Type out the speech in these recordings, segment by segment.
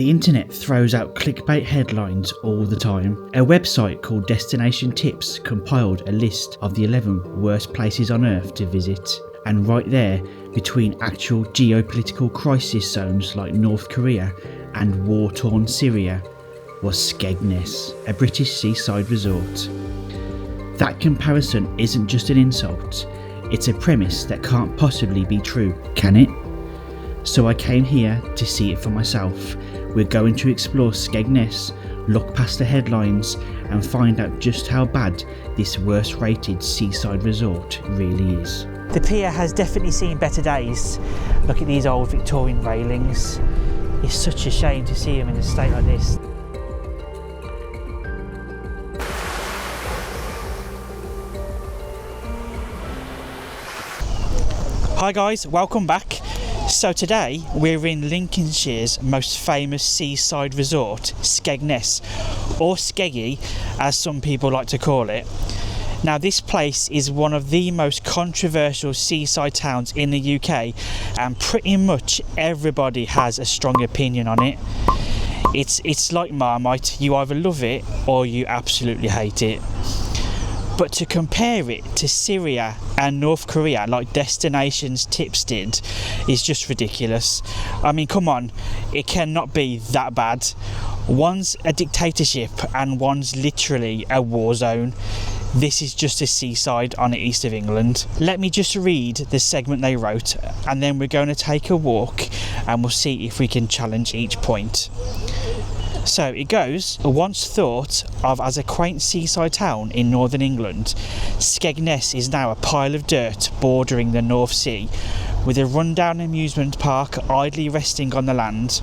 The internet throws out clickbait headlines all the time. A website called Destination Tips compiled a list of the 11 worst places on earth to visit. And right there, between actual geopolitical crisis zones like North Korea and war-torn Syria, was Skegness, a British seaside resort. That comparison isn't just an insult, it's a premise that can't possibly be true, can it? So I came here to see it for myself. We're going to explore Skegness, look past the headlines and find out just how bad this worst rated seaside resort really is. The pier has definitely seen better days. Look at these old Victorian railings. It's such a shame to see them in a state like this. Hi guys, welcome back. So today we're in Lincolnshire's most famous seaside resort, Skegness, or Skeggy as some people like to call it. Now this place is one of the most controversial seaside towns in the UK and pretty much everybody has a strong opinion on it. It's like Marmite, you either love it or you absolutely hate it. But to compare it to Syria and North Korea like Destination's Tips did is just ridiculous. I mean, come on, it cannot be that bad. One's a dictatorship and one's literally a war zone. This is just a seaside on the east of England. Let me just read the segment they wrote and then we're going to take a walk and we'll see if we can challenge each point. So it goes, once thought of as a quaint seaside town in northern England, Skegness is now a pile of dirt bordering the North Sea, with a rundown amusement park idly resting on the land.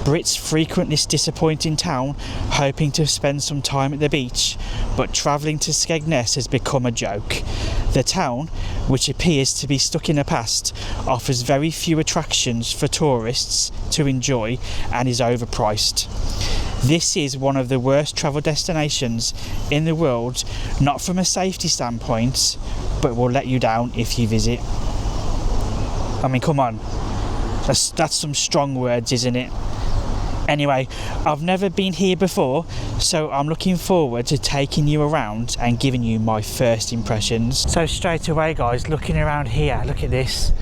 Brits frequent this disappointing town, hoping to spend some time at the beach, but travelling to Skegness has become a joke. The town, which appears to be stuck in the past, offers very few attractions for tourists to enjoy and is overpriced. This is one of the worst travel destinations in the world, not from a safety standpoint, but will let you down if you visit. I mean, come on, that's some strong words, isn't it? Anyway, I've never been here before, so I'm looking forward to taking you around and giving you my first impressions. So straight away guys, looking around here, look at this.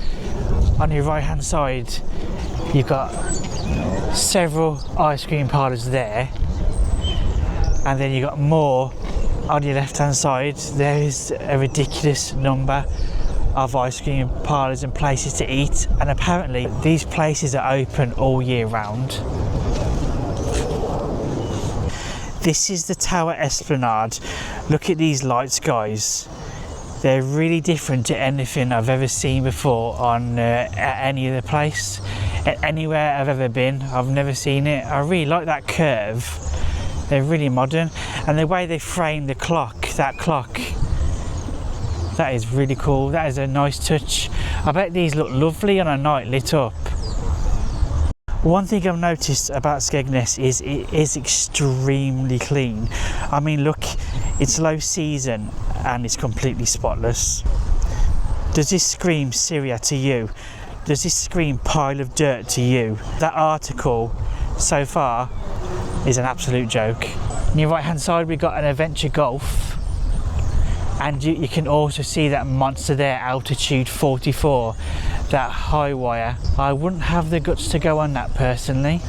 On your right hand side, you've got several ice cream parlours there. And then you've got more on your left hand side. There is a ridiculous number of ice cream parlours and places to eat. And apparently these places are open all year round. This is the Tower Esplanade. Look at these lights guys. They're really different to anything I've ever seen before on at any other place. Anywhere I've ever been, I've never seen it. I really like that curve. They're really modern. And the way they frame the clock, that is really cool. That is a nice touch. I bet these look lovely on a night lit up. One thing I've noticed about Skegness is it is extremely clean. I mean, look, it's low season and it's completely spotless. Does this scream Syria to you? Does this scream pile of dirt to you? That article so far is an absolute joke. On your right hand side we've got an adventure golf. And you can also see that monster there, altitude 44, that high wire. I wouldn't have the guts to go on that personally.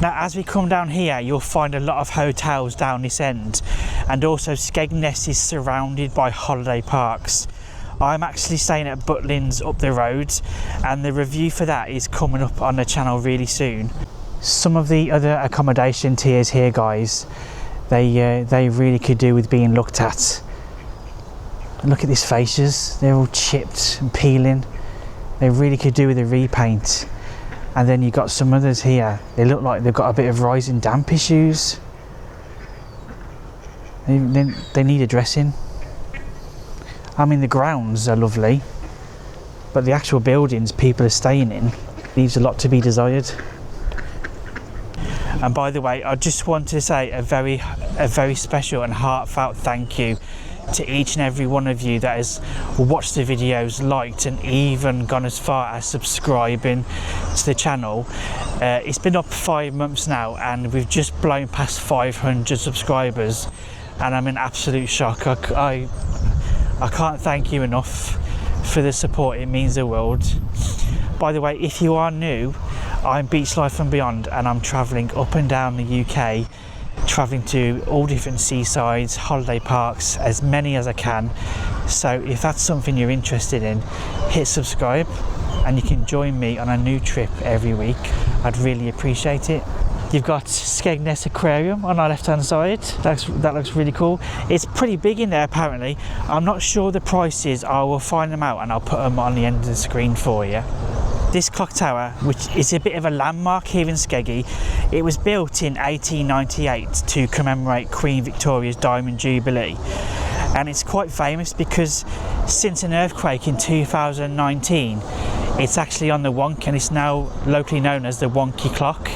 Now as we come down here, you'll find a lot of hotels down this end, and also Skegness is surrounded by holiday parks. I'm actually staying at Butlins up the road, and the review for that is coming up on the channel really soon. Some of the other accommodation tiers here guys, they really could do with being looked at. Look at these fascias, they're all chipped and peeling. They really could do with a repaint. And then you've got some others here, they look like they've got a bit of rising damp issues. They need addressing. I mean, the grounds are lovely, but the actual buildings people are staying in leaves a lot to be desired. And by the way, I just want to say a very special and heartfelt thank you to each and every one of you that has watched the videos, liked, and even gone as far as subscribing to the channel. It's been up 5 months now and we've just blown past 500 subscribers, and I'm in absolute shock. I can't thank you enough for the support. It means the world. By the way, if you are new, I'm Beach Life and Beyond, and I'm travelling up and down the UK, travelling to all different seasides, holiday parks, as many as I can. So if that's something you're interested in, hit subscribe and you can join me on a new trip every week. I'd really appreciate it. You've got Skegness Aquarium on our left hand side. That looks really cool. It's pretty big in there apparently. I'm not sure the prices. I will find them out and I'll put them on the end of the screen for you. This clock tower, which is a bit of a landmark here in Skeggy, it was built in 1898 to commemorate Queen Victoria's Diamond Jubilee. And it's quite famous because since an earthquake in 2019, it's actually on the Wonk, and it's now locally known as the Wonky Clock.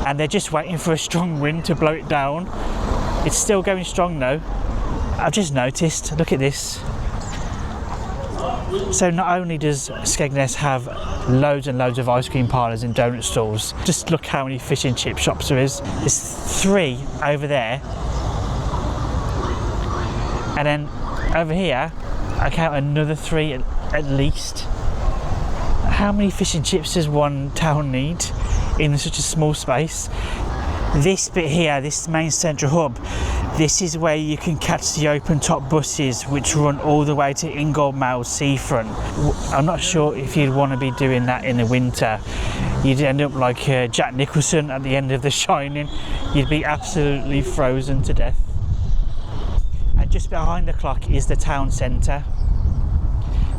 And they're just waiting for a strong wind to blow it down. It's still going strong though. I've just noticed, look at this. So not only does Skegness have loads and loads of ice cream parlours and donut stalls, just look how many fish and chip shops there is. There's 3 over there. And then over here, I count another 3 at least. How many fish and chips does one town need in such a small space? This bit here, this main central hub, this is where you can catch the open top buses which run all the way to Ingold Mile seafront. I'm not sure if you'd want to be doing that in the winter. You'd end up like Jack Nicholson at the end of The Shining. You'd be absolutely frozen to death. And just behind the clock is the town centre.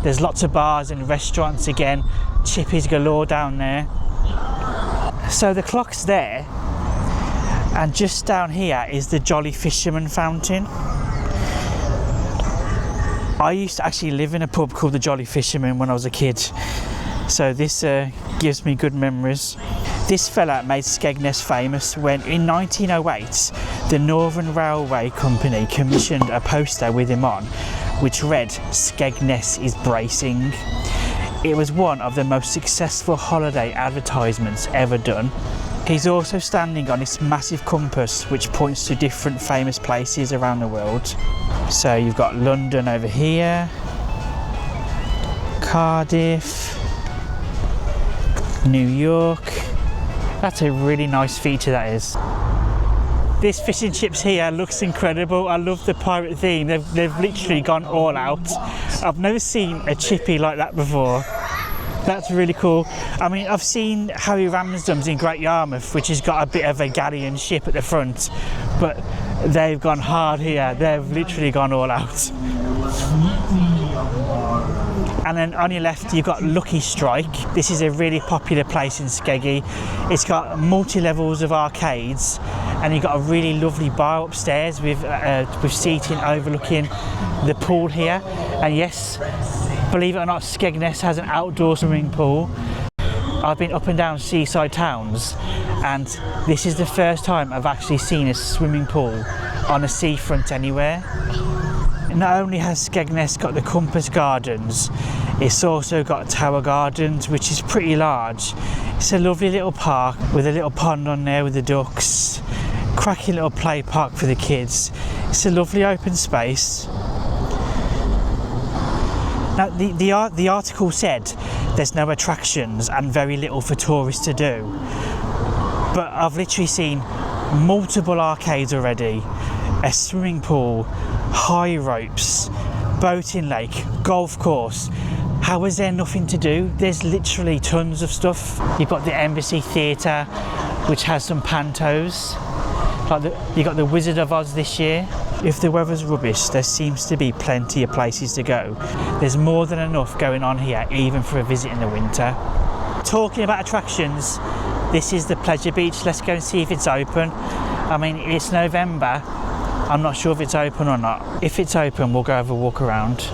There's lots of bars and restaurants again, chippies galore down there. So the clock's there, and just down here is the Jolly Fisherman Fountain. I used to actually live in a pub called the Jolly Fisherman when I was a kid, so this gives me good memories. This fella made Skegness famous when in 1908 the Northern Railway Company commissioned a poster with him on which read "Skegness is bracing." It was one of the most successful holiday advertisements ever done. He's also standing on this massive compass which points to different famous places around the world. So you've got London over here, Cardiff, New York. That's a really nice feature, that is. This fish and chips here looks incredible. I love the pirate theme. They've literally gone all out. I've never seen a chippy like that before. That's really cool. I mean, I've seen Harry Ramsden's in Great Yarmouth, which has got a bit of a galleon ship at the front, but they've gone hard here. They've literally gone all out. And then on your left you've got Lucky Strike. This is a really popular place in Skeggy. It's got multi-levels of arcades, and you've got a really lovely bar upstairs with seating overlooking the pool here. And yes, believe it or not, Skegness has an outdoor swimming pool. I've been up and down seaside towns, and this is the first time I've actually seen a swimming pool on a seafront anywhere. Not only has Skegness got the Compass Gardens, it's also got Tower Gardens, which is pretty large. It's a lovely little park with a little pond on there with the ducks. Cracking little play park for the kids. It's a lovely open space. Now the article said there's no attractions and very little for tourists to do, but I've literally seen multiple arcades already, a swimming pool, high ropes, boating lake, golf course. How is there nothing to do? There's literally tons of stuff. You've got the Embassy Theatre, which has some pantos. You got the Wizard of Oz this year. If the weather's rubbish, there seems to be plenty of places to go. There's more than enough going on here, even for a visit in the winter. Talking about attractions, this is the Pleasure Beach. Let's go and see if it's open. I mean, it's November. I'm not sure if it's open or not. If it's open, we'll go have a walk around.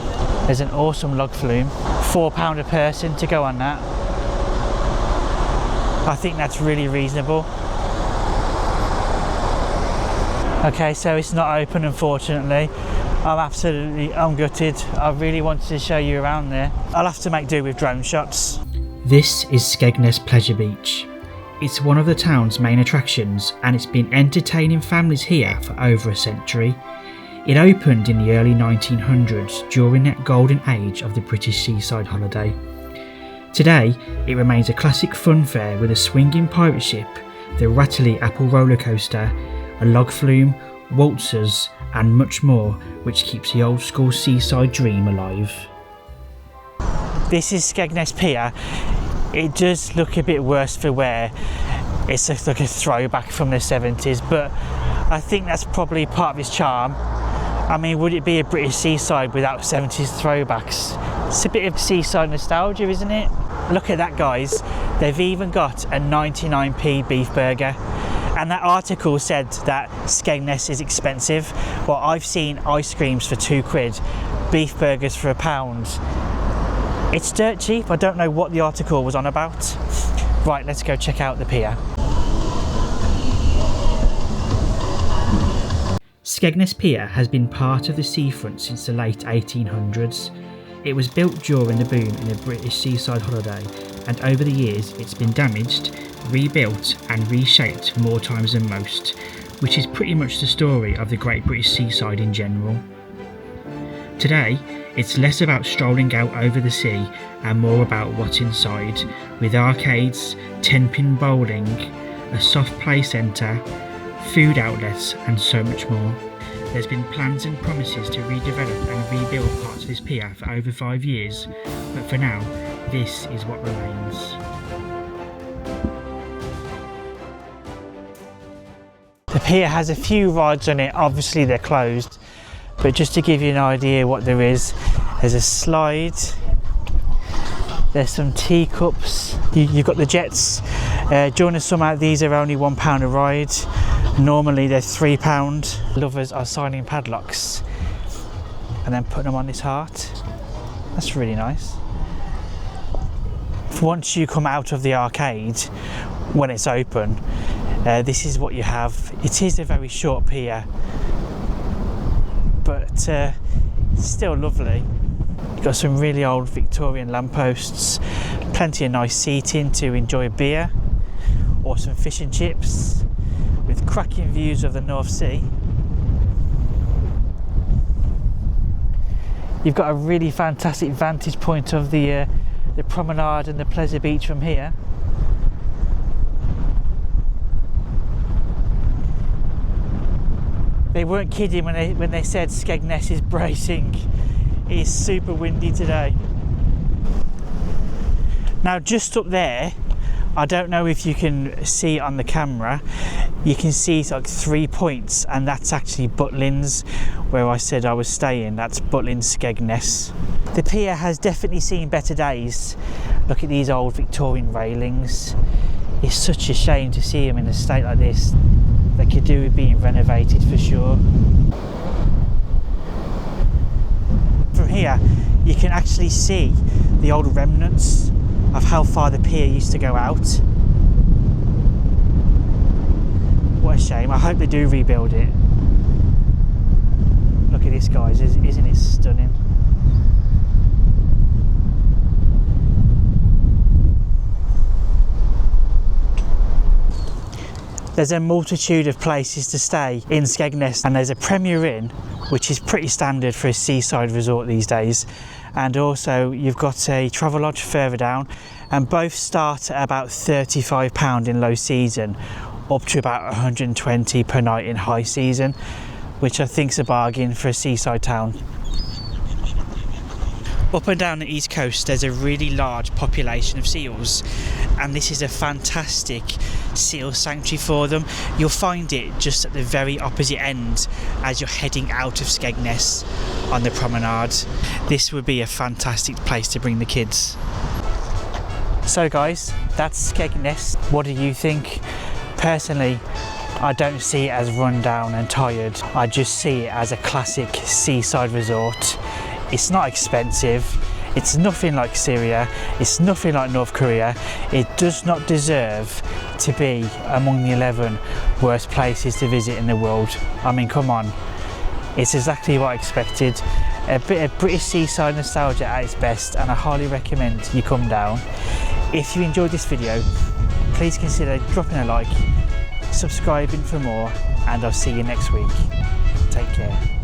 There's an awesome log flume. £4 a person to go on that. I think that's really reasonable. Okay, so it's not open, unfortunately. I'm gutted. I really wanted to show you around there. I'll have to make do with drone shots. This is Skegness Pleasure Beach. It's one of the town's main attractions and it's been entertaining families here for over a century. It opened in the early 1900s during that golden age of the British seaside holiday. Today, it remains a classic funfair with a swinging pirate ship, the rattly apple roller coaster, a log flume, waltzers and much more, which keeps the old school seaside dream alive. This is Skegness Pier. It does look a bit worse for wear. It's like a throwback from the 70s, but I think that's probably part of its charm. I mean, would it be a British seaside without 70s throwbacks? It's a bit of seaside nostalgia, isn't it? Look at that, guys. They've even got a 99p beef burger. And that article said that Skegness is expensive. Well, I've seen ice creams for £2, beef burgers for £1. It's dirt cheap. I don't know what the article was on about. Right, let's go check out the pier. Skegness Pier has been part of the seafront since the late 1800s. It was built during the boom in the British seaside holiday, and over the years it's been damaged, rebuilt and reshaped more times than most, which is pretty much the story of the Great British seaside in general. Today, it's less about strolling out over the sea and more about what's inside, with arcades, 10-pin bowling, a soft play centre, food outlets and so much more. There's been plans and promises to redevelop and rebuild parts of this pier for over 5 years, but for now, this is what remains. The pier has a few rides on it. Obviously they're closed, but just to give you an idea what there is, there's a slide, there's some teacups, you've got the jets. During the summer these are only £1 a ride, normally they're £3. Lovers are signing padlocks and then putting them on this heart. That's really nice. Once you come out of the arcade, when it's open, this is what you have. It is a very short pier, but still lovely. You've got some really old Victorian lampposts, plenty of nice seating to enjoy a beer or some fish and chips with cracking views of the North Sea. You've got a really fantastic vantage point of the promenade and the Pleasure Beach from here. They weren't kidding when they said Skegness is bracing. It is super windy today. Now just up there, I don't know if you can see on the camera, you can see it's like 3 points, and that's actually Butlins, where I said I was staying. That's Butlins Skegness. The pier has definitely seen better days. Look at these old Victorian railings. It's such a shame to see them in a state like this. They could do with being renovated for sure. From here, you can actually see the old remnants of how far the pier used to go out. What a shame. I hope they do rebuild it. Look at this, guys. Isn't it stunning? There's a multitude of places to stay in Skegness, and there's a Premier Inn, which is pretty standard for a seaside resort these days, and also you've got a Travelodge further down, and both start at about £35 in low season, up to about £120 per night in high season, which I think's a bargain for a seaside town. Up and down the east coast there's a really large population of seals, and this is a fantastic seal sanctuary for them. You'll find it just at the very opposite end as you're heading out of Skegness on the promenade. This would be a fantastic place to bring the kids. So guys, that's Skegness. What do you think? Personally, I don't see it as run down and tired. I just see it as a classic seaside resort. It's not expensive, it's nothing like Syria, it's nothing like North Korea. It does not deserve to be among the 11 worst places to visit in the world. I mean, come on. It's exactly what I expected. A bit of British seaside nostalgia at its best, and I highly recommend you come down. If you enjoyed this video, please consider dropping a like, subscribing for more, and I'll see you next week. Take care.